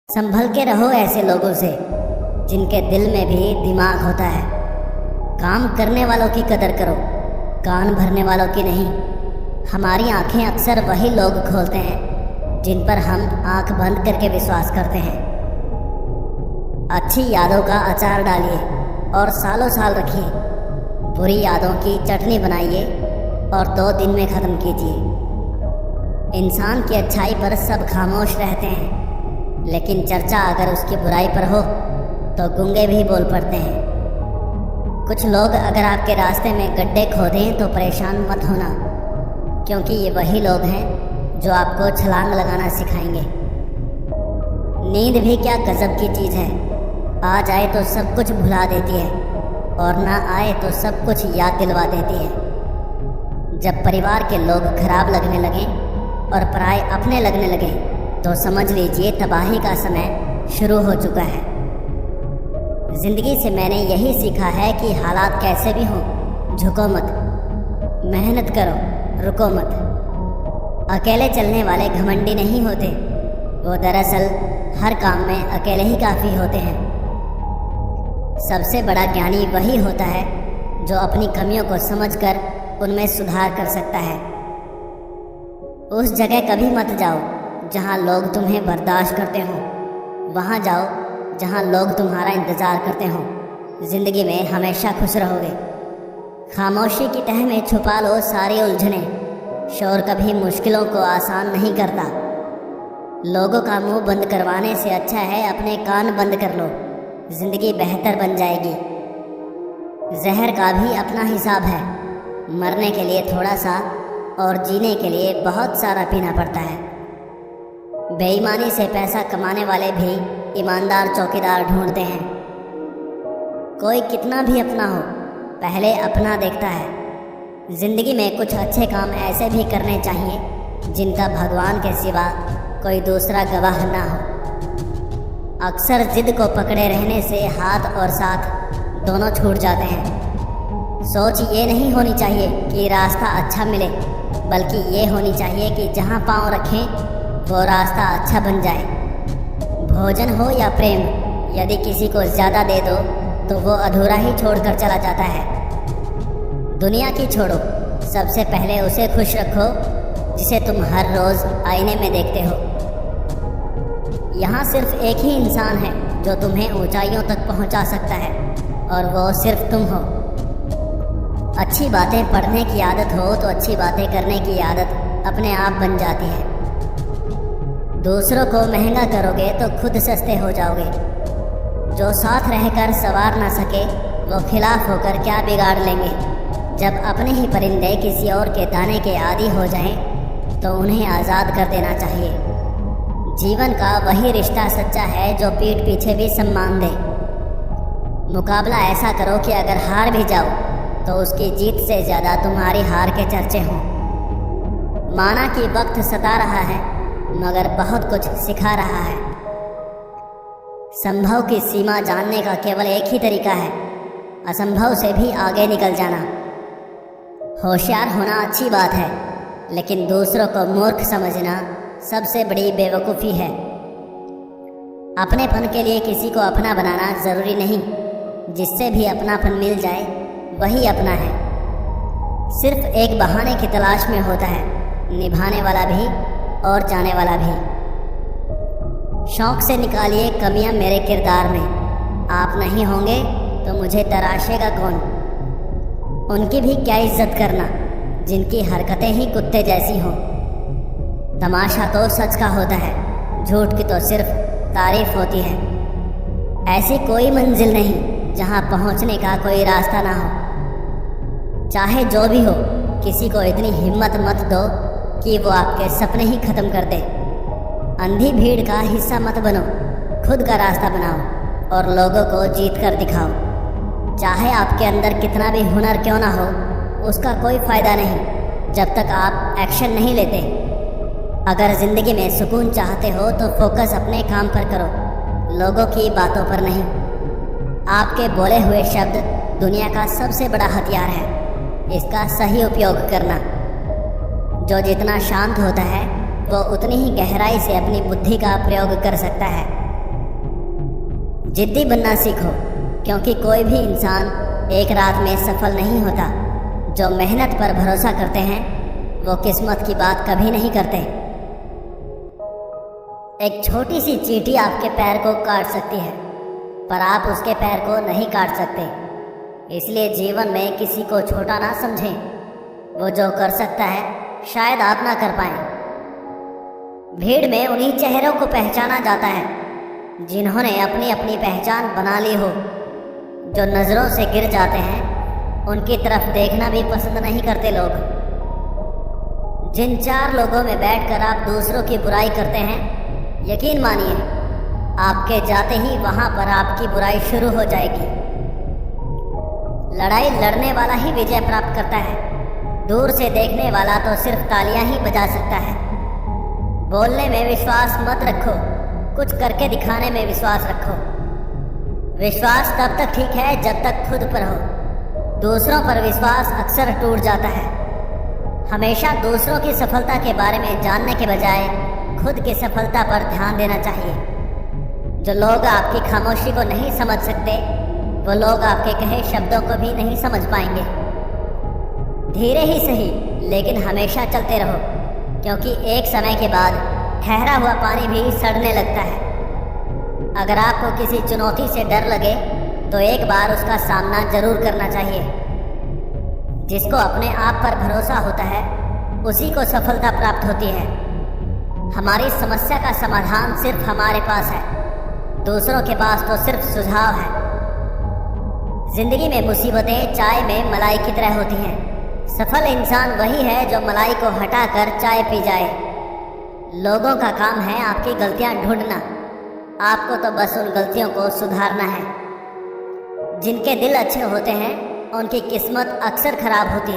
संभल के रहो ऐसे लोगों से जिनके दिल में भी दिमाग होता है। काम करने वालों की कदर करो, कान भरने वालों की नहीं। हमारी आंखें अक्सर वही लोग खोलते हैं जिन पर हम आंख बंद करके विश्वास करते हैं। अच्छी यादों का अचार डालिए और सालों साल रखिए। बुरी यादों की चटनी बनाइए और 2 दिन में ख़त्म कीजिए। इंसान की अच्छाई पर सब खामोश रहते हैं, लेकिन चर्चा अगर उसकी बुराई पर हो तो गूंगे भी बोल पड़ते हैं। कुछ लोग अगर आपके रास्ते में गड्ढे खोदें तो परेशान मत होना, क्योंकि ये वही लोग हैं जो आपको छलांग लगाना सिखाएंगे। नींद भी क्या गजब की चीज़ है, आ जाए तो सब कुछ भुला देती है और ना आए तो सब कुछ याद दिलवा देती है। जब परिवार के लोग खराब लगने लगें और पराये अपने लगने लगें तो समझ लीजिए तबाही का समय शुरू हो चुका है। ज़िंदगी से मैंने यही सीखा है कि हालात कैसे भी हों, झुको मत, मेहनत करो, रुको मत। अकेले चलने वाले घमंडी नहीं होते, वो दरअसल हर काम में अकेले ही काफ़ी होते हैं। सबसे बड़ा ज्ञानी वही होता है जो अपनी कमियों को समझकर उनमें सुधार कर सकता है। उस जगह कभी मत जाओ जहाँ लोग तुम्हें बर्दाश्त करते हों, वहाँ जाओ जहाँ लोग तुम्हारा इंतज़ार करते हों। ज़िंदगी में हमेशा खुश रहोगे। खामोशी की तह में छुपा लो सारी उलझने। शोर कभी मुश्किलों को आसान नहीं करता। लोगों का मुंह बंद करवाने से अच्छा है अपने कान बंद कर लो, ज़िंदगी बेहतर बन जाएगी। जहर का भी अपना हिसाब है, मरने के लिए थोड़ा सा और जीने के लिए बहुत सारा पीना पड़ता है। बेईमानी से पैसा कमाने वाले भी ईमानदार चौकीदार ढूंढते हैं। कोई कितना भी अपना हो, पहले अपना देखता है। जिंदगी में कुछ अच्छे काम ऐसे भी करने चाहिए जिनका भगवान के सिवा कोई दूसरा गवाह ना हो। अक्सर जिद को पकड़े रहने से हाथ और साथ दोनों छूट जाते हैं। सोच ये नहीं होनी चाहिए कि रास्ता अच्छा मिले, बल्कि ये होनी चाहिए कि जहाँ पाँव रखें वो रास्ता अच्छा बन जाए। भोजन हो या प्रेम, यदि किसी को ज़्यादा दे दो तो वो अधूरा ही छोड़कर चला जाता है। दुनिया की छोड़ो, सबसे पहले उसे खुश रखो जिसे तुम हर रोज़ आईने में देखते हो। यहाँ सिर्फ एक ही इंसान है जो तुम्हें ऊंचाइयों तक पहुँचा सकता है, और वो सिर्फ तुम हो। अच्छी बातें पढ़ने की आदत हो तो अच्छी बातें करने की आदत अपने आप बन जाती है। दूसरों को महंगा करोगे तो खुद सस्ते हो जाओगे। जो साथ रहकर संवार ना सके वो खिलाफ होकर क्या बिगाड़ लेंगे। जब अपने ही परिंदे किसी और के दाने के आदी हो जाएं तो उन्हें आज़ाद कर देना चाहिए। जीवन का वही रिश्ता सच्चा है जो पीठ पीछे भी सम्मान दे। मुकाबला ऐसा करो कि अगर हार भी जाओ तो उसकी जीत से ज़्यादा तुम्हारी हार के चर्चे हों। माना कि वक्त सता रहा है मगर बहुत कुछ सिखा रहा है। संभव की सीमा जानने का केवल एक ही तरीका है, असंभव से भी आगे निकल जाना। होशियार होना अच्छी बात है, लेकिन दूसरों को मूर्ख समझना सबसे बड़ी बेवकूफ़ी है। अपनेपन के लिए किसी को अपना बनाना ज़रूरी नहीं, जिससे भी अपनापन मिल जाए वही अपना है। सिर्फ एक बहाने की तलाश में होता है निभाने वाला भी और जाने वाला भी। शौक से निकालिए कमियां मेरे किरदार में। आप नहीं होंगे तो मुझे तराशेगा कौन। उनकी भी क्या इज्जत करना जिनकी हरकतें ही कुत्ते जैसी हों। तमाशा तो सच का होता है, झूठ की तो सिर्फ तारीफ होती है। ऐसी कोई मंजिल नहीं जहां पहुंचने का कोई रास्ता ना हो। चाहे जो भी हो, किसी को इतनी हिम्मत मत दो कि वो आपके सपने ही ख़त्म कर दे। अंधी भीड़ का हिस्सा मत बनो, खुद का रास्ता बनाओ और लोगों को जीत कर दिखाओ। चाहे आपके अंदर कितना भी हुनर क्यों ना हो, उसका कोई फ़ायदा नहीं जब तक आप एक्शन नहीं लेते। अगर ज़िंदगी में सुकून चाहते हो तो फोकस अपने काम पर करो, लोगों की बातों पर नहीं। आपके बोले हुए शब्द दुनिया का सबसे बड़ा हथियार है, इसका सही उपयोग करना। जो जितना शांत होता है वो उतनी ही गहराई से अपनी बुद्धि का प्रयोग कर सकता है। जिद्दी बनना सीखो, क्योंकि कोई भी इंसान एक रात में सफल नहीं होता। जो मेहनत पर भरोसा करते हैं वो किस्मत की बात कभी नहीं करते। एक छोटी सी चींटी आपके पैर को काट सकती है, पर आप उसके पैर को नहीं काट सकते। इसलिए जीवन में किसी को छोटा ना समझें। वो जो कर सकता है शायद आप ना कर पाएं। भीड़ में उन्हीं चेहरों को पहचाना जाता है जिन्होंने अपनी अपनी पहचान बना ली हो। जो नज़रों से गिर जाते हैं उनकी तरफ देखना भी पसंद नहीं करते लोग। जिन 4 लोगों में बैठकर आप दूसरों की बुराई करते हैं, यकीन मानिए आपके जाते ही वहां पर आपकी बुराई शुरू हो जाएगी। लड़ाई लड़ने वाला ही विजय प्राप्त करता है। दूर से देखने वाला तो सिर्फ तालियां ही बजा सकता है। बोलने में विश्वास मत रखो, कुछ करके दिखाने में विश्वास रखो। विश्वास तब तक ठीक है जब तक खुद पर हो। दूसरों पर विश्वास अक्सर टूट जाता है। हमेशा दूसरों की सफलता के बारे में जानने के बजाय खुद की सफलता पर ध्यान देना चाहिए। जो लोग आपकी खामोशी को नहीं समझ सकते, वो लोग आपके कहे शब्दों को भी नहीं समझ पाएंगे। धीरे ही सही, लेकिन हमेशा चलते रहो, क्योंकि एक समय के बाद ठहरा हुआ पानी भी सड़ने लगता है। अगर आपको किसी चुनौती से डर लगे तो एक बार उसका सामना जरूर करना चाहिए। जिसको अपने आप पर भरोसा होता है उसी को सफलता प्राप्त होती है। हमारी समस्या का समाधान सिर्फ हमारे पास है, दूसरों के पास तो सिर्फ सुझाव है। जिंदगी में मुसीबतें चाय में मलाई की तरह होती हैं। सफल इंसान वही है जो मलाई को हटाकर चाय पी जाए। लोगों का काम है आपकी गलतियां ढूंढना, आपको तो बस उन गलतियों को सुधारना है। जिनके दिल अच्छे होते हैं उनकी किस्मत अक्सर खराब होती है।